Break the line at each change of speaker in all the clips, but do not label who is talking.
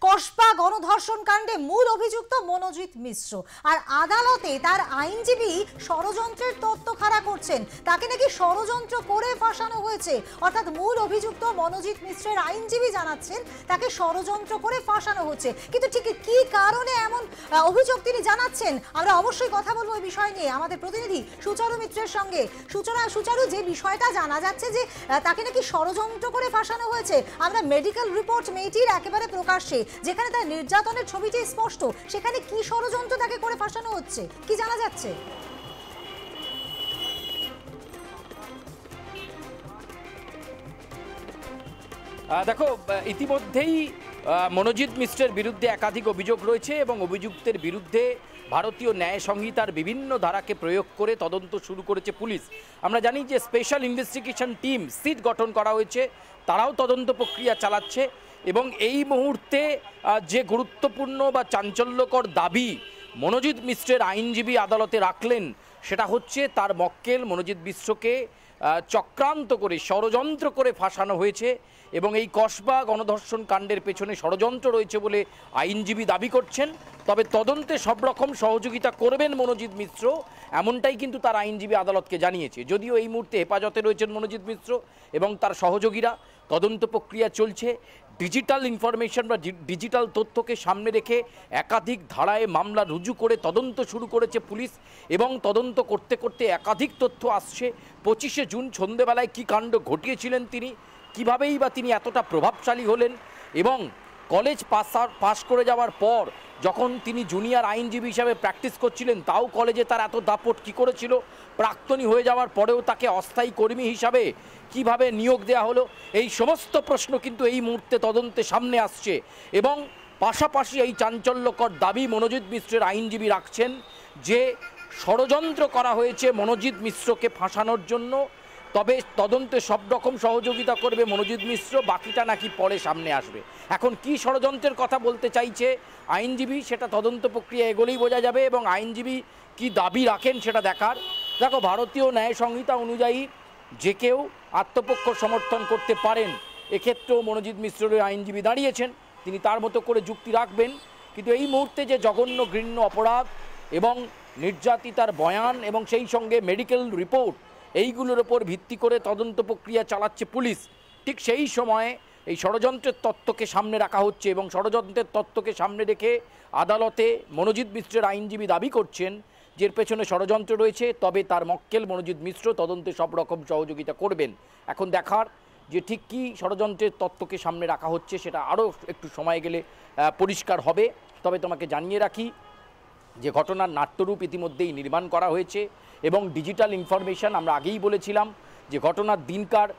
কসবা গণধর্ষণ কাণ্ডে মূল অভিযুক্ত মনোজিৎ মিশ্র, আর আদালতে তার আইনজীবী ষড়যন্ত্রের তত্ত্ব খাড়া করছেন। তাকে নাকি ষড়যন্ত্র করে ফাঁসানো হয়েছে, অর্থাৎ মূল অভিযুক্ত মনোজিৎ মিশ্রের আইনজীবী জানাচ্ছেন তাকে ষড়যন্ত্র করে ফাঁসানো হচ্ছে। কিন্তু ঠিক কি কারণে এমন অভিযোগ তিনি জানাচ্ছেন, আমরা অবশ্যই কথা বলবো এই বিষয় নিয়ে আমাদের প্রতিনিধি সুচারু মিত্রের সঙ্গে। সুচারু, যে বিষয়টা জানা যাচ্ছে যে তাকে নাকি ষড়যন্ত্র করে ফাঁসানো হয়েছে, আমরা মেডিকেল রিপোর্ট মেয়েটির একেবারে প্রকাশ্যে, যেখানে তার নির্যাতনের ছবিটি স্পষ্ট, সেখানে কি ষড়যন্ত্র তাকে করে ফাঁসানো হচ্ছে, কি জানা যাচ্ছে?
দেখো, ইতিমধ্যেই মনোজিৎ মিশ্রের বিরুদ্ধে একাধিক অভিযোগ রয়েছে এবং অভিযুক্তের বিরুদ্ধে ভারতীয় ন্যায় সংহিতার বিভিন্ন ধারাকে প্রয়োগ করে তদন্ত শুরু করেছে পুলিশ। আমরা জানি যে স্পেশাল ইনভেস্টিগেশন টিম সিট গঠন করা হয়েছে, তারাও তদন্ত প্রক্রিয়া চালাচ্ছে এবং এই মুহূর্তে যে গুরুত্বপূর্ণ বা চাঞ্চল্যকর দাবি মনোজিৎ মিশ্রের আইনজীবী আদালতে রাখলেন, সেটা হচ্ছে তার মক্কেল মনোজিৎ মিশ্রকে চক্রান্ত করে ষড়যন্ত্র করে ফাঁসানো হয়েছে এবং এই কসবা গণধর্ষণ কাণ্ডের পেছনে ষড়যন্ত্র রয়েছে বলে আইনজীবী দাবি করছেন। তবে তদন্তে সব রকম সহযোগিতা করবেন মনোজিৎ মিশ্র, এমনটাই কিন্তু তার আইনজীবী আদালতকে জানিয়েছে। যদিও এই মুহূর্তে হেফাজতে রয়েছেন মনোজিৎ মিশ্র এবং তার সহযোগীরা, তদন্ত প্রক্রিয়া চলছে। ডিজিটাল ইনফরমেশন বা ডিজিটাল তথ্যকে সামনে রেখে একাধিক ধারায় মামলা রুজু করে তদন্ত শুরু করেছে পুলিশ এবং তদন্ত করতে করতে একাধিক তথ্য আসছে। 25শে জুন সন্ধেবেলায় কী কাণ্ড ঘটিয়েছিলেন তিনি, কীভাবেই বা তিনি এতটা প্রভাবশালী হলেন এবং কলেজ পাস করে যাওয়ার পর যখন তিনি জুনিয়র আইনজীবী হিসাবে প্র্যাকটিস করছিলেন, তাও কলেজে তার এত দাপট কী করেছিল, প্রাক্তনী হয়ে যাওয়ার পরেও তাকে অস্থায়ী কর্মী হিসাবে কিভাবে নিয়োগ দেওয়া হলো, এই সমস্ত প্রশ্ন কিন্তু এই মুহূর্তে তদন্তে সামনে আসছে এবং পাশাপাশি এই চাঞ্চল্যকর দাবি মনোজিৎ মিশ্রের আইনজীবী রাখছেন যে ষড়যন্ত্র করা হয়েছে মনোজিৎ মিশ্রকে ফাঁসানোর জন্য। তবে তদন্তে সব রকম সহযোগিতা করবে মনোজিৎ মিশ্র, বাকিটা নাকি পরে সামনে আসবে। এখন কি ষড়যন্ত্রের কথা বলতে চাইছে আইনজীবী, সেটা তদন্ত প্রক্রিয়া এগোলেই বোঝা যাবে এবং আইনজীবী কি দাবি রাখেন সেটা দেখার। দেখো, ভারতীয় ন্যায় সংহিতা অনুযায়ী যে কেউ আত্মপক্ষ সমর্থন করতে পারেন, এক্ষেত্রেও মনোজিৎ মিশ্রের আইনজীবী দাঁড়িয়েছেন, তিনি তার মতো করে যুক্তি রাখবেন। কিন্তু এই মুহূর্তে যে জঘন্য ঘৃণ্য অপরাধ এবং নির্যাতিতার বয়ান এবং সেই সঙ্গে মেডিকেল রিপোর্ট, এইগুলোর ওপর ভিত্তি করে তদন্ত প্রক্রিয়া চালাচ্ছে পুলিশ, ঠিক সেই সময়ে এই ষড়যন্ত্রের তত্ত্বকে সামনে রাখা হচ্ছে এবং ষড়যন্ত্রের তত্ত্বকে সামনে রেখে আদালতে মনোজিৎ মিশ্রের আইনজীবী দাবি করছেন যে এর পেছনে ষড়যন্ত্র রয়েছে। তবে তার মক্কেল মনোজিৎ মিশ্র তদন্তে সব রকম সহযোগিতা করবেন। এখন দেখার যে ঠিক কী ষড়যন্ত্রের তত্ত্বকে সামনে রাখা হচ্ছে, সেটা আরও একটু সময় গেলে পরিষ্কার হবে। তবে তোমাকে জানিয়ে রাখি যে ঘটনার নাট্যরূপ ইতিমধ্যেই নির্মাণ করা হয়েছে এবং ডিজিটাল ইনফরমেশন, আমরা আগেই বলেছিলাম যে ঘটনার দিনকার,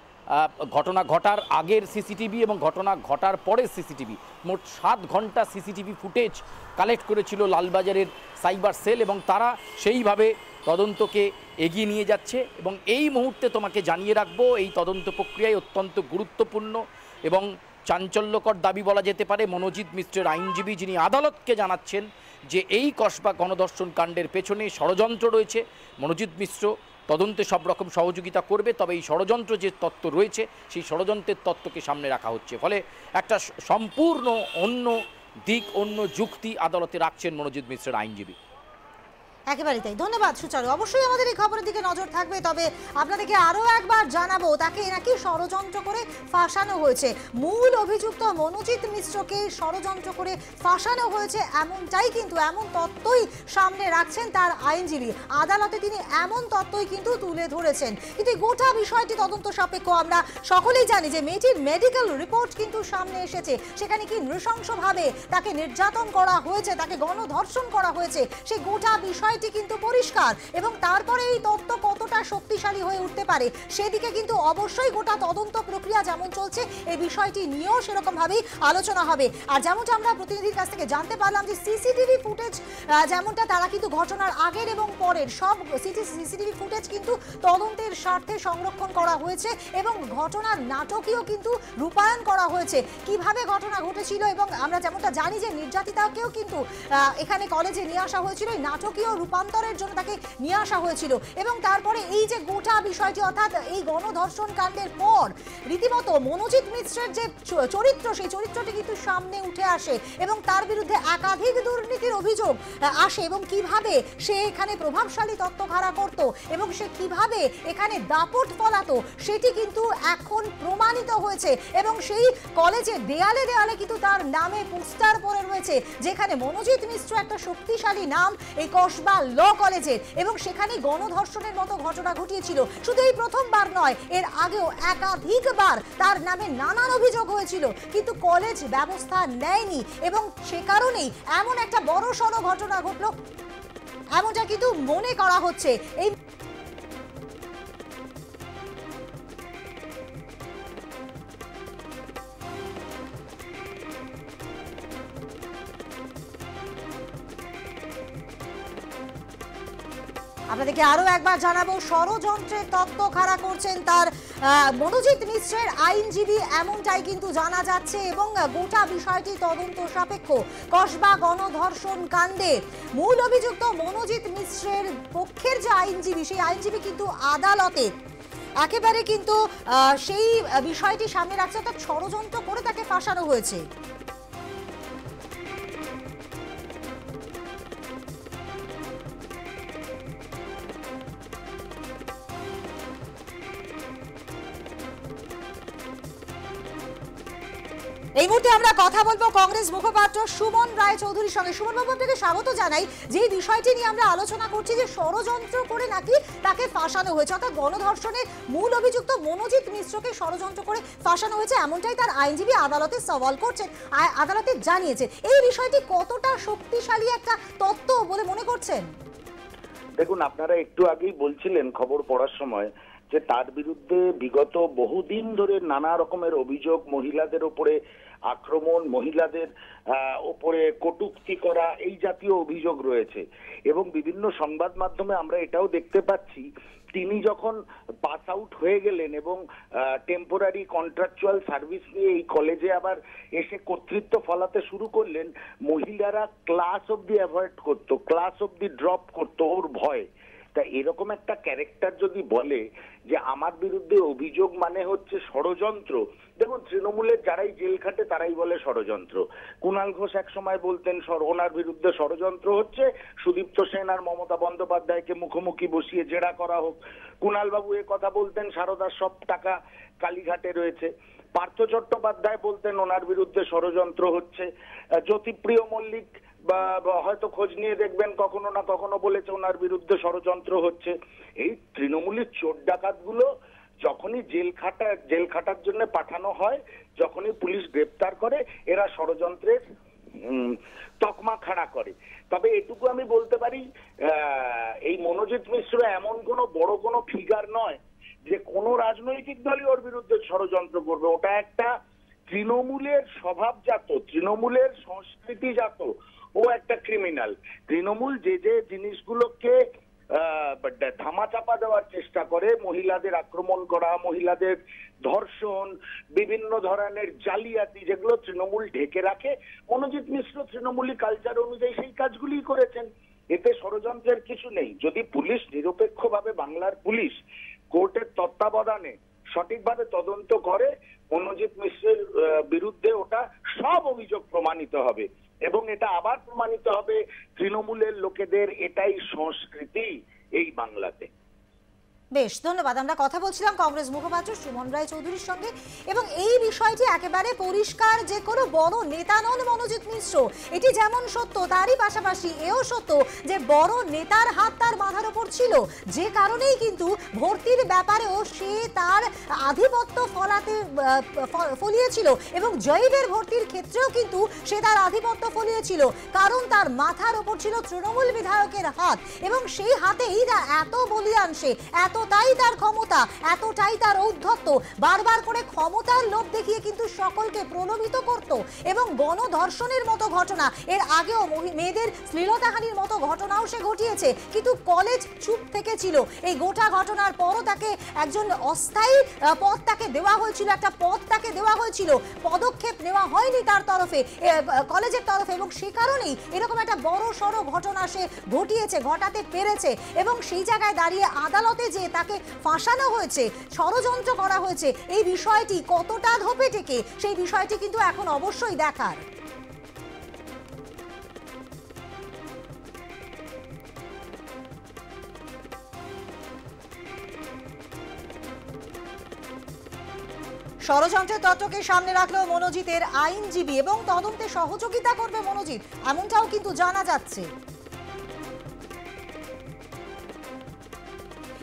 ঘটনা ঘটার আগের সিসিটিভি এবং ঘটনা ঘটার পরের সিসিটিভি, মোট 7 ঘন্টা সিসিটিভি ফুটেজ কালেক্ট করেছিল লালবাজারের সাইবার সেল এবং তারা সেইভাবে তদন্তকে এগিয়ে নিয়ে যাচ্ছে। এবং এই মুহূর্তে তোমাকে জানিয়ে রাখবো, এই তদন্ত প্রক্রিয়ায় অত্যন্ত গুরুত্বপূর্ণ এবং চাঞ্চল্যকর দাবি বলা যেতে পারে মনোজিৎ মিশ্রের আইনজীবী, যিনি আদালতকে জানাচ্ছেন যে এই কসবা গণধর্ষণ কাণ্ডের পেছনে ষড়যন্ত্র রয়েছে। মনোজিৎ মিশ্র তদন্তে সব রকম সহযোগিতা করবে, তবে এই ষড়যন্ত্র যে তত্ত্ব রয়েছে সেই ষড়যন্ত্রের তত্ত্বকে সামনে রাখা হচ্ছে, ফলে একটা সম্পূর্ণ অন্য দিক, অন্য যুক্তি আদালতে রাখছেন মনোজিৎ মিশ্রের আইনজীবী।
একেবারেই তাই। ধন্যবাদ সুচারু। অবশ্যই আমাদের এই খবরের দিকে নজর থাকবে। তবে আপনাদেরকে আরও একবার জানাবো, তাকে নাকি ষড়যন্ত্র করে ফাঁসানো হয়েছে। মূল অভিযুক্ত মনোজিৎ মিশ্রকে ষড়যন্ত্র করে ফাঁসানো হয়েছে, এমনটাই কিন্তু, এমন তত্ত্বই সামনে রাখছেন তার আইনজীবী। আদালতে তিনি এমন তত্ত্বই কিন্তু তুলে ধরেছেন। কিন্তু এই গোটা বিষয়টি তদন্ত সাপেক্ষ। আমরা সকলেই জানি যে মেয়েটির মেডিকেল রিপোর্ট কিন্তু সামনে এসেছে, সেখানে কি নৃশংসভাবে তাকে নির্যাতন করা হয়েছে, তাকে গণধর্ষণ করা হয়েছে, সেই গোটা বিষয় কিন্তু পরিষ্কার। এবং তারপরে এই তত্ত্ব কতটা শক্তিশালী হয়ে উঠতে পারে সেদিকে কিন্তু অবশ্যই গোটা তদন্ত প্রক্রিয়া যেমন চলছে, এই বিষয়টি নিয়েও সেরকম ভাবেই আলোচনা হবে। আর যেমনটা আমরা প্রতিনিধির কাছ থেকে জানতে পারলাম যে সিসিটিভি ফুটেজ যেমনটা, তারা কিন্তু ঘটনার আগের এবং পরের সব সিসিটিভি ফুটেজ কিন্তু তদন্তের স্বার্থে সংরক্ষণ করা হয়েছে এবং ঘটনার নাটকীয় কিন্তু রূপায়ণ করা হয়েছে, কিভাবে ঘটনা ঘটেছিল। এবং আমরা যেমনটা জানি যে নির্যাতিতাকেও কিন্তু এখানে কলেজে নিয়ে আসা হয়েছিল, এই নাটকীয় রূপান্তরের জন্য তাকে নিয়ে আসা হয়েছিল। এবং তারপরে এই যে গোটা বিষয়টি, অর্থাৎ এই গণধর্ষণ কাণ্ডের পর রীতিমতো মনোজিৎ মিশ্রের যে চরিত্র, সেই চরিত্রটি কিন্তু সামনে উঠে আসে এবং তার বিরুদ্ধে একাধিক দুর্নীতির অভিযোগ আসে এবং কিভাবে সে এখানে প্রভাবশালী তত্ত্ব খাড়া করত এবং সে কিভাবে এখানে দাপট ফলাতো সেটি কিন্তু এখন প্রমাণিত হয়েছে। এবং সেই কলেজের দেয়ালে দেয়ালে কিন্তু তার নামে পোস্টার পড়ে রয়েছে, যেখানে মনোজিৎ মিশ্র একটা শক্তিশালী নাম এই কসবা ল কলেজের, এবং সেখানে গণধর্ষণের মতো ঘটনা ঘটিয়েছিল। শুধু এই প্রথমবার নয়, এর আগেও একাধিকবার তার নামে নানান অভিযোগ হয়েছিল, কিন্তু কলেজ ব্যবস্থা নেয়নি এবং সে কারণেই এমন একটা বড়সড় ঘটনা ঘটলো এমনটা কিন্তু মনে করা হচ্ছে। এই আপনাদেরকে আরো একবার জানাবো, ষড়যন্ত্রের তত্ত্ব খাড়া করছেন তার মনোজিৎ মিশ্রের আইনজীবী, এমনটাই কিন্তু জানা যাচ্ছে এবং গোটা বিষয়টি তদন্ত সাপেক্ষ। কসবা গণধর্ষণ কাণ্ডে মূল অভিযুক্ত মনোজিৎ মিশ্রের পক্ষের যে আইনজীবী, সেই আইনজীবী কিন্তু আদালতে একেবারে কিন্তু সেই বিষয়টি সামনে রাখছে, অর্থাৎ ষড়যন্ত্র করে তাকে ফাঁসানো হয়েছে। এই মুহূর্তে আমরা কথা বলবো কংগ্রেস মুখপাত্র সুমন রায়চৌধুরীর সঙ্গে। সুমন বাবু, আপনাকে স্বাগত জানাই। যে বিষয়টি নিয়ে আমরা আলোচনা করছি, যে ষড়যন্ত্র করে নাকি তাকে ফাঁসানো হয়েছে, অর্থাৎ গণধর্ষণের মূল অভিযুক্ত মনোজিৎ মিশ্রকে ষড়যন্ত্র করে ফাঁসানো হয়েছে, এমনটাই তার আইনজীবী আদালতে সওয়াল করছেন, আদালতে জানিয়েছেন। এই বিষয়টি কতটা শক্তিশালী একটা তত্ত্ব বলে মনে করছেন?
দেখুন, আপনারা একটু আগেই বলছিলেন খবর পড়ার সময় যে তার বিরুদ্ধে বিগত বহুদিন ধরে নানা রকমের অভিযোগ, মহিলাদের উপরে আক্রমণ, মহিলাদের উপরে কটূক্তি করা, এই জাতীয় অভিযোগ রয়েছে। এবং বিভিন্ন সংবাদ মাধ্যমে আমরা এটাও দেখতে পাচ্ছি, তিনি যখন পাস আউট হয়ে গেলেন এবং টেম্পোরারি কন্ট্রাকচুয়াল সার্ভিস নিয়ে এই কলেজে আবার এসে কর্তৃত্ব ফলাতে শুরু করলেন, মহিলারা ক্লাস অব্দি অ্যাভয়েড করতো, ক্লাস অব্দি ড্রপ করতো ওর ভয়। তা এরকম একটা ক্যারেক্টার যদি বলে যে আমার বিরুদ্ধে অভিযোগ মানে হচ্ছে ষড়যন্ত্র, দেখুন তৃণমূলের যারাই জেল খাটে তারাই বলে ষড়যন্ত্র। কুণাল ঘোষ এক সময় বলতেন ওনার বিরুদ্ধে ষড়যন্ত্র হচ্ছে, সুদীপ্ত সেন আর মমতা বন্দ্যোপাধ্যায়কে মুখোমুখি বসিয়ে জেরা করা হোক। কুণাল বাবু এ কথা বলতেন সারদার সব টাকা কালীঘাটে রয়েছে। পার্থ চট্টোপাধ্যায় বলতেন ওনার বিরুদ্ধে ষড়যন্ত্র হচ্ছে। জ্যোতিপ্রিয় মল্লিক বা হয়তো খোঁজ নিয়ে দেখবেন কখনো না কখনো বলেছে ওনার বিরুদ্ধে ষড়যন্ত্র হচ্ছে। এই তৃণমূলের চোর ডাকাতগুলো যখনই জেল খাটার জন্য পাঠানো হয়, যখনই পুলিশ গ্রেপ্তার করে, এরা ষড়যন্ত্রের তকমা খাড়া করে। তবে এটুকু আমি বলতে পারি, এই মনোজিৎ মিশ্র এমন বড় কোনো ফিগার নয় যে কোনো রাজনৈতিক দলই ওর বিরুদ্ধে ষড়যন্ত্র করবে। ওটা একটা তৃণমূলের স্বভাবজাত, তৃণমূলের সংস্কৃতিজাত, ও একটা ক্রিমিনাল। তৃণমূল যে যে জিনিসগুলোকে ধামাচাপা দেওয়ার চেষ্টা করে, মহিলাদের আক্রমণ করা, মহিলাদের ধর্ষণ, বিভিন্ন ধরনের জালিয়াতি, যেগুলো তৃণমূল ঢেকে রাখে, মনোজিৎ মিশ্র তৃণমূলী কালচার অনুযায়ী সেই কাজগুলি করেছেন। এতে ষড়যন্ত্রের কিছু নেই। যদি পুলিশ নিরপেক্ষভাবে, বাংলার পুলিশ কোর্টের তত্ত্বাবধানে সঠিকভাবে তদন্ত করে, মনোজিৎ মিশ্রের বিরুদ্ধে ওটা সব অভিযোগ প্রমাণিত হবে এবং এটা আবার প্রমাণিত হবে তৃণমূলের লোকেদের এটাই সংস্কৃতি এই বাংলাতে।
বেশ, ধন্যবাদ। আমরা কথা বলছিলাম কংগ্রেস মুখপাত্র সুমন রায়চৌধুরীর সঙ্গে এবং এই বিষয়টি একেবারে পরিষ্কার, যে কোনো বড় নেতা নন মনোজিৎ মিশ্র। এটি যেমন সত্য, তারই পাশাপাশি এও সত্য যে বড় নেতার হাত তার মাথার ওপর ছিল, যে কারণেই কিন্তু ভর্তির ব্যাপারেও সে তার আধিপত্য ফলিয়েছিল এবং জয়ীদের ভর্তির ক্ষেত্রেও কিন্তু সে তার আধিপত্য ফলিয়েছিল, কারণ তার মাথার ওপর ছিল তৃণমূল বিধায়কের হাত এবং সেই হাতেই এত বলিয়ান, সে এত এতটাই তার ক্ষমতা, এতটাই তার ঔদ্ধত্য, বারবার করে ক্ষমতার লোভ দেখিয়ে কিন্তু সকলকে প্রলোভিত করত এবং গণধর্ষণের মতো ঘটনা, এর আগেও মেয়েদের শ্লীলতাহানির মতো ঘটনাও সে ঘটিয়েছে, কিন্তু কলেজ চুপ থেকে ছিল। এই গোটা ঘটনার পরও তাকে একজন অস্থায়ী পদ তাকে দেওয়া হয়েছিল, একটা পদ তাকে দেওয়া হয়েছিল, পদক্ষেপ নেওয়া হয়নি তার তরফে, কলেজের তরফে, এবং সে কারণেই এরকম একটা বড় সড়ো ঘটনা সে ঘটাতে পেরেছে। এবং সেই জায়গায় দাঁড়িয়ে আদালতে যে তাকে ফাঁসানো হয়েছে, ষড়যন্ত্র করা হয়েছে, এই বিষয়টি কতটা ধোপে টেকে, সেই বিষয়টি কিন্তু এখন অবশ্যই দেখার। ষড়যন্ত্রের তত্ত্বকে সামনে রাখলো মনোজিতের আইনজীবী এবং তদন্তে সহযোগিতা করবে মনোজিৎ, এমনটাও কিন্তু জানা যাচ্ছে।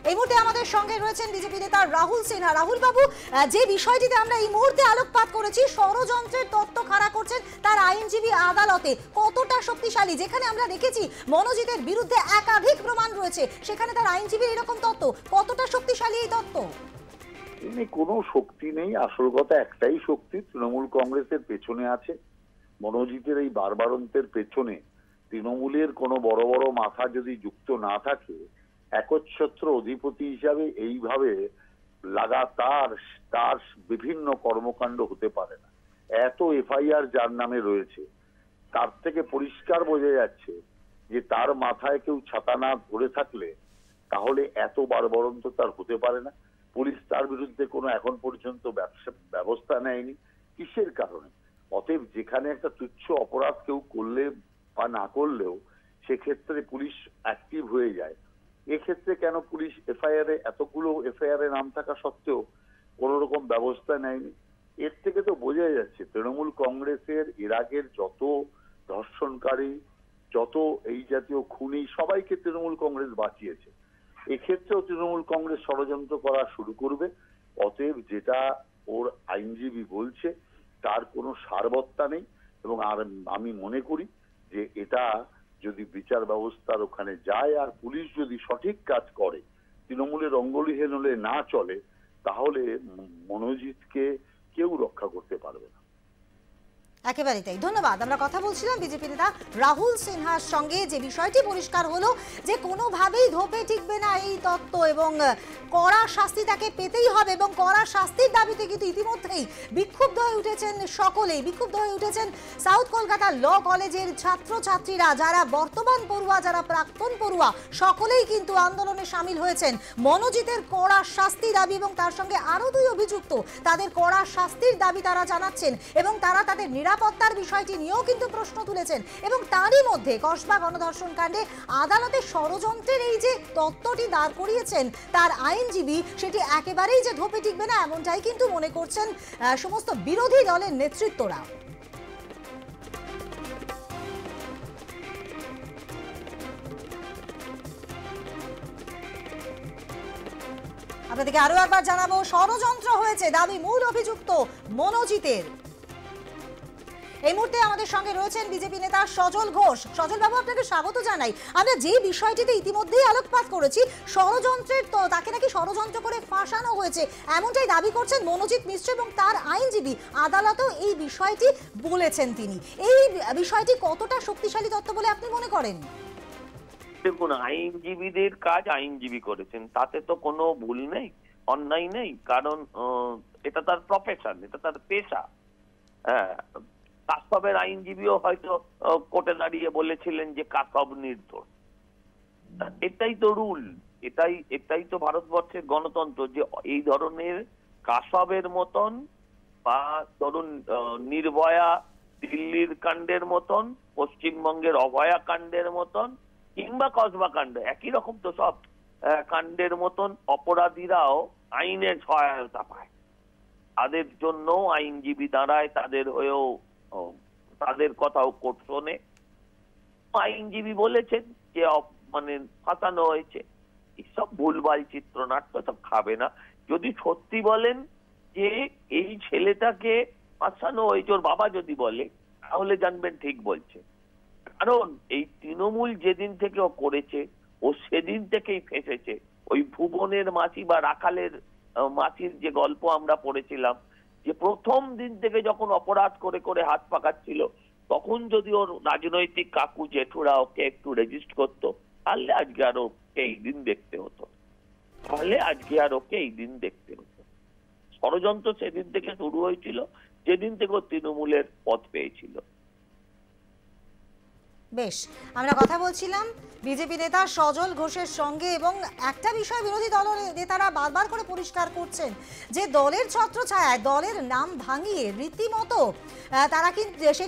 এই মুহূর্তে আমাদের সঙ্গে রয়েছেন বিজেপি নেতা রাহুল সিনহা। রাহুল বাবু, যে বিষয়টিতে আমরা এই মুহূর্তে আলোকপাত করেছি, ষড়যন্ত্রের তত্ত্ব খাড়া করছেন তার আইনজীবী আদালতে, কতটা শক্তিশালী? যেখানে আমরা দেখেছি মনোজিতের বিরুদ্ধে একাধিক প্রমাণ রয়েছে, সেখানে তার আইনজীবীর এরকম তত্ত্ব, কতটা শক্তিশালী এই তত্ত্ব?
কোনো শক্তি নেই, আসল কথা একটাই শক্তি তৃণমূল কংগ্রেসের পেছনে আছে। মনোজিতের এই বারবারন্তের পেছনে তৃণমূলের কোনো বড় বড় মাথা যদি যুক্ত না থাকে, একচ্ছত্র অধিপতি হিসাবে এইভাবে লাগাতার তার বিভিন্ন কর্মকাণ্ড হতে পারে না। এত এফআইআর যার নামে রয়েছে, তার থেকে পরিষ্কার বোঝা যাচ্ছে যে তার মাথায় কেউ ছাতা না ধরে থাকলে তাহলে এত বারবারন্ত তার হতে পারে না। পুলিশ তার বিরুদ্ধে কোনো এখন পর্যন্ত ব্যবস্থা নেয়নি, কিসের কারণে? অতএব যেখানে একটা তুচ্ছ অপরাধ কেউ করলে বা না করলেও সেক্ষেত্রে পুলিশ অ্যাক্টিভ হয়ে যায়। এক্ষেত্রে কেন পুলিশ এতগুলো এফআইআর এ নাম থাকা সত্ত্বেও কোন রকম ব্যবস্থা নেয়নি? এর থেকে তো বোঝা যাচ্ছে তৃণমূল কংগ্রেসের এর আগের যত ধর্ষণকারী, যত এই জাতীয় খুনি, সবাইকে তৃণমূল কংগ্রেস বাঁচিয়েছে। এক্ষেত্রেও তৃণমূল কংগ্রেস ষড়যন্ত্র করা শুরু করবে। অতএব যেটা ওর আইনজীবী বলছে তার কোনো সারবত্তা নেই, এবং আর আমি মনে করি যে এটা যদি বিচার ব্যবস্থার ওখানে যায় আর পুলিশ যদি সঠিক কাজ করে, তৃণমূলের অঙ্গলিহীন হলে না চলে, তাহলে মনোজিৎকে কেউ রক্ষা করতে পারবে না।
একেবারেই তাই। ধন্যবাদ। আমরা কথা বলছিলাম বিজেপি নেতা রাহুল সিনহার সঙ্গে। যে বিষয়টি পরিষ্কার হলো যে কোনোভাবেই ধোপে টিকবে না এই তত্ত্ব এবং কড়া শাস্তি তাকে পেতেই হবে, এবং কড়া শাস্তির দাবিতে কিন্তু ইতিমধ্যেই বিক্ষুব্ধ হয়ে উঠেছেন সকলেই। বিক্ষুব্ধ হয়ে উঠেছেন সাউথ কলকাতা ল কলেজের ছাত্রছাত্রীরা, যারা বর্তমান পড়ুয়া, যারা প্রাক্তন পড়ুয়া, সকলেই কিন্তু আন্দোলনে সামিল হয়েছেন। মনোজিতের কড়া শাস্তি দাবি এবং তার সঙ্গে আরো দুই অভিযুক্ত, তাদের কড়া শাস্তির দাবি তারা জানাচ্ছেন এবং তারা তাদের নিরাপত্তার বিষয়টি নিয়েও কিন্তু প্রশ্ন তুলেছেন। এবং তারই মধ্যে কসবা গণধর্ষণ কাণ্ডে আদালতে ষড়যন্ত্রের এই যে তত্ত্বটি দাঁড় করিয়েছেন তার আইনজীবী, সেটি একেবারেই যে ধোপে টিকবে না, এমনটাই কিন্তু মনে করছেন সমস্ত বিরোধী দলের নেতৃত্বরা। আপনাদেরকে আরো একবার জানাবো, ষড়যন্ত্র হয়েছে দাবি মূল অভিযুক্ত মনোজিতের। এই মুহূর্তে আমাদের সঙ্গে রয়েছেন বিজেপি নেতা সজল ঘোষ। সজল বাবু, আপনাকে স্বাগত জানাই। আমরা যে বিষয়টিতে ইতিমধ্যেই আলোকপাত করেছি, ষড়যন্ত্রের, তো তাকে নাকি ষড়যন্ত্র করে ফাঁসানো হয়েছে, এমনটাই দাবি করছেন মনোজিৎ মিশ্র এবং তার আইনজীবী। আদালতেও এই বিষয়টি বলেছেন তিনি। এই বিষয়টি কতটা শক্তিশালী তত্ত্ব বলে আপনি মনে করেন?
দেখুন, আইনজীবীদের কাজ আইনজীবী করেছেন, তাতে তো কোনো ভুল নেই, অন্যায় নেই, কারণ এটা তার প্রফেশন, এটা তার পেশা। হ্যাঁ, কাসবের আইনজীবীও হয়তো কোর্টে দাঁড়িয়ে বলেছিলেন যে কাসব নির্দোষ। এটাই তো রুল, এটাই তো ভারতবর্ষের গণতন্ত্র, যে এই ধরনের কাসবের মতন বা ধরুন নির্ভয়া দিল্লির কাণ্ডের মতন, পশ্চিমবঙ্গের অভয়া কাণ্ডের মতন, কিংবা কসবা কাণ্ড, একই রকম তো সব কাণ্ডের মতন অপরাধীরাও আইনের সহায়তা পায়। তাদের জন্য আইনজীবী দাঁড়ায়, তাদের হয়েও তাদের কথাও কোর্ট শোনে। আইনজীবী বলেছেন যে মানে ফাঁসানো হয়েছে, এসব ভুলভাল চিত্রনাট্য সব খাবে না। যদি সত্যি বলেন যে এই ছেলেটাকে ফাঁসানো হয়েছে, ওর বাবা যদি বলে, তাহলে জানবেন ঠিক বলছে। কারণ এই তৃণমূল যেদিন থেকে ও করেছে, ও সেদিন থেকেই ফেঁসেছে ওই ভুবনের মাছি বা রাখালের মাছির যে গল্প আমরা পড়েছিলাম, যে প্রথম দিন থেকে যখন অপরাধ করে করে হাত পাকাচ্ছিল, তখন যদি ওর রাজনৈতিক কাকু জেঠুরা ওকে একটু রেজিস্ট করতো, তাহলে আজকে আর ওকে এই দিন দেখতে হতো, ষড়যন্ত্র সেদিন থেকে শুরু হয়েছিল, যেদিন থেকে ও তৃণমূলের পথ পেয়েছিল।
বেশ, আমরা কথা বলছিলাম বিজেপি নেতা সজল ঘোষের সঙ্গে, এবং একটা বিষয় বিরোধী দল নেতারা বারবার করে পরিষ্কার করছেন যে দলের ছত্রছায়ায় দলের নাম ভাঙিয়ে রীতিমতো তারা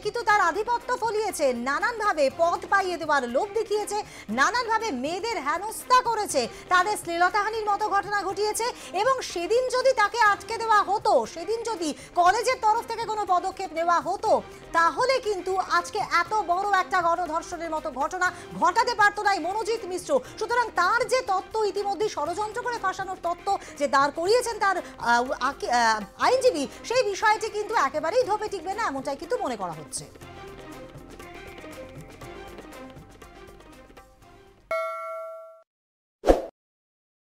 কিন্তু তার আধিপত্য ফলিয়েছে, নানানভাবে পদ পাইয়ে দেওয়ার লোভ দেখিয়েছে, নানানভাবে মেয়েদের হেনস্থা করেছে, তাদের শ্লীলতাহানির মতো ঘটনা ঘটিয়েছে। এবং সেদিন যদি তাকে আটকে দেওয়া হতো, সেদিন যদি কলেজের তরফ থেকে কোনো পদক্ষেপ নেওয়া হতো, তাহলে কিন্তু আজকে এত বড় একটা গণধর্ষণের মতো ঘটনা ঘটাতে পারতো না মনোজিৎ মিশ্র। সুতরাং তার যে তত্ত্ব ইতিমধ্যে ষড়যন্ত্র করে ফাঁসানোর তত্ত্ব যে দাঁড় করিয়েছেন তার আইনজীবী, সেই বিষয়টি কিন্তু একেবারেই ধোপে টিকবে না, এমনটাই কিন্তু মনে করা হচ্ছে।